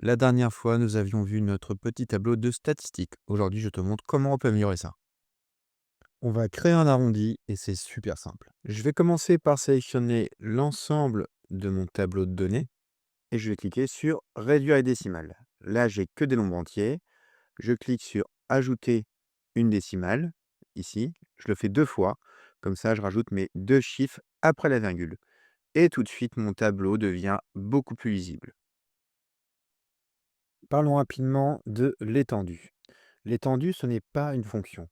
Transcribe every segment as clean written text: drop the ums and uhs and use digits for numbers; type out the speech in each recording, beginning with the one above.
La dernière fois, nous avions vu notre petit tableau de statistiques. Aujourd'hui, je te montre comment on peut améliorer ça. On va créer un arrondi et c'est super simple. Je vais commencer par sélectionner l'ensemble de mon tableau de données et je vais cliquer sur Réduire les décimales. Là, j'ai que des nombres entiers. Je clique sur Ajouter une décimale, ici. Je le fais 2 fois. Comme ça, je rajoute mes 2 chiffres après la virgule. Et tout de suite, mon tableau devient beaucoup plus lisible. Parlons rapidement de l'étendue. L'étendue, ce n'est pas une fonction.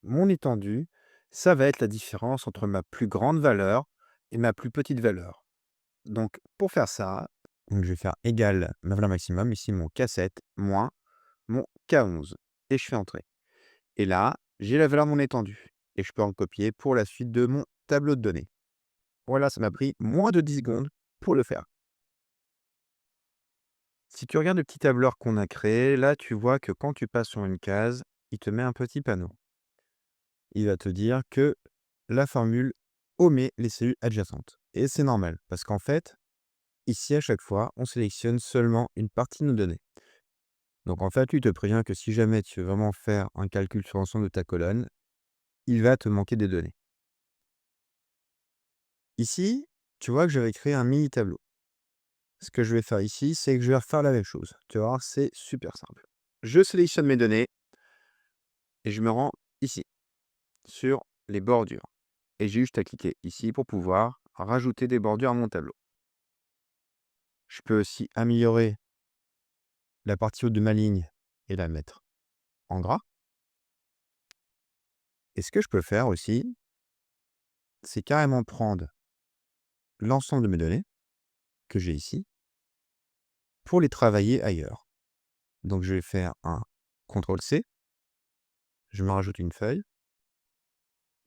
Mon étendue, ça va être la différence entre ma plus grande valeur et ma plus petite valeur. Donc, pour faire ça, je vais faire égal ma valeur maximum, ici mon K7, moins mon K11. Et je fais entrer. Et là, j'ai la valeur de mon étendue. Et je peux en copier pour la suite de mon tableau de données. Voilà, ça m'a pris moins de 10 secondes pour le faire. Si tu regardes le petit tableur qu'on a créé, là, tu vois que quand tu passes sur une case, il te met un petit panneau. Il va te dire que la formule omet les cellules adjacentes. Et c'est normal, parce qu'en fait, ici, à chaque fois, on sélectionne seulement une partie de nos données. Donc en fait, lui te prévient que si jamais tu veux vraiment faire un calcul sur l'ensemble de ta colonne, il va te manquer des données. Ici, tu vois que j'avais créé un mini tableau. Ce que je vais faire ici, c'est que je vais refaire la même chose. Tu vas voir, c'est super simple. Je sélectionne mes données et je me rends ici, sur les bordures. Et j'ai juste à cliquer ici pour pouvoir rajouter des bordures à mon tableau. Je peux aussi améliorer la partie haute de ma ligne et la mettre en gras. Et ce que je peux faire aussi, c'est carrément prendre l'ensemble de mes données que j'ai ici pour les travailler ailleurs. Donc je vais faire un CTRL-C, je me rajoute une feuille.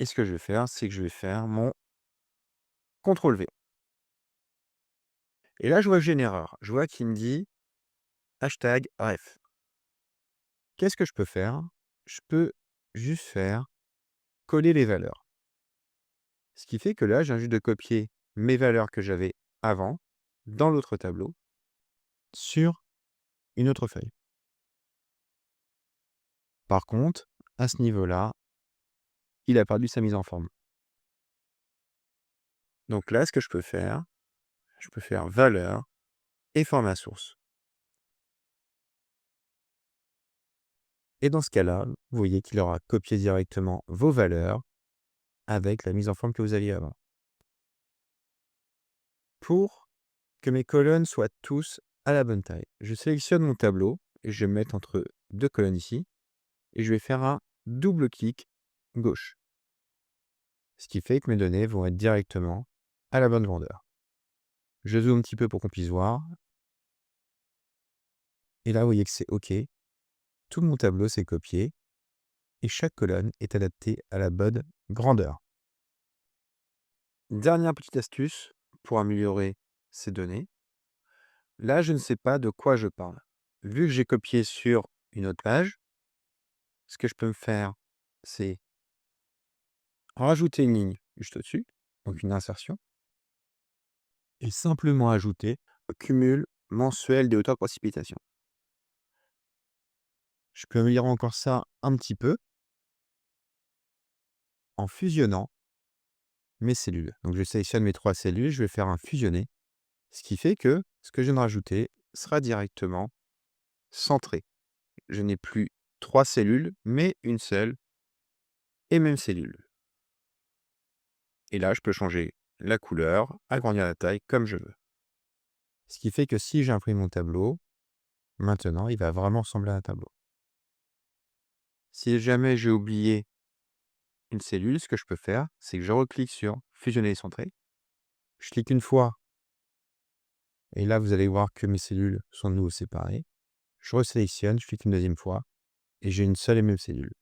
Et ce que je vais faire, c'est que je vais faire mon CTRL-V. Et là, je vois que j'ai une erreur. Je vois qu'il me dit hashtag ref. Qu'est-ce que je peux faire? Je peux juste faire coller les valeurs. Ce qui fait que là, j'ai juste de copier mes valeurs que j'avais avant dans l'autre tableau sur une autre feuille. Par contre, à ce niveau-là, il a perdu sa mise en forme. Donc là, ce que je peux faire valeur et format source. Et dans ce cas-là, vous voyez qu'il aura copié directement vos valeurs avec la mise en forme que vous aviez avant. Pour que mes colonnes soient tous à la bonne taille, je sélectionne mon tableau et je vais me mettre entre 2 colonnes ici et je vais faire un double clic gauche. Ce qui fait que mes données vont être directement à la bonne grandeur. Je zoome un petit peu pour qu'on puisse voir. Et là, vous voyez que c'est OK. Tout mon tableau s'est copié et chaque colonne est adaptée à la bonne grandeur. Dernière petite astuce pour améliorer ces données. Là, je ne sais pas de quoi je parle. Vu que j'ai copié sur une autre page, ce que je peux me faire, c'est rajouter une ligne juste au-dessus, donc une insertion, et simplement ajouter cumul mensuel des hauteurs de précipitation. Je peux améliorer encore ça un petit peu en fusionnant mes cellules. Donc je sélectionne mes 3 cellules, je vais faire un fusionner, ce qui fait que ce que je viens de rajouter sera directement centré. Je n'ai plus 3 cellules, mais une seule et même cellule. Et là, je peux changer la couleur, agrandir la taille comme je veux. Ce qui fait que si j'imprime mon tableau, maintenant, il va vraiment ressembler à un tableau. Si jamais j'ai oublié une cellule, ce que je peux faire, c'est que je reclique sur fusionner et centrer. Je clique une fois et là, vous allez voir que mes cellules sont de nouveau séparées. Je resélectionne, je clique une deuxième fois et j'ai une seule et même cellule.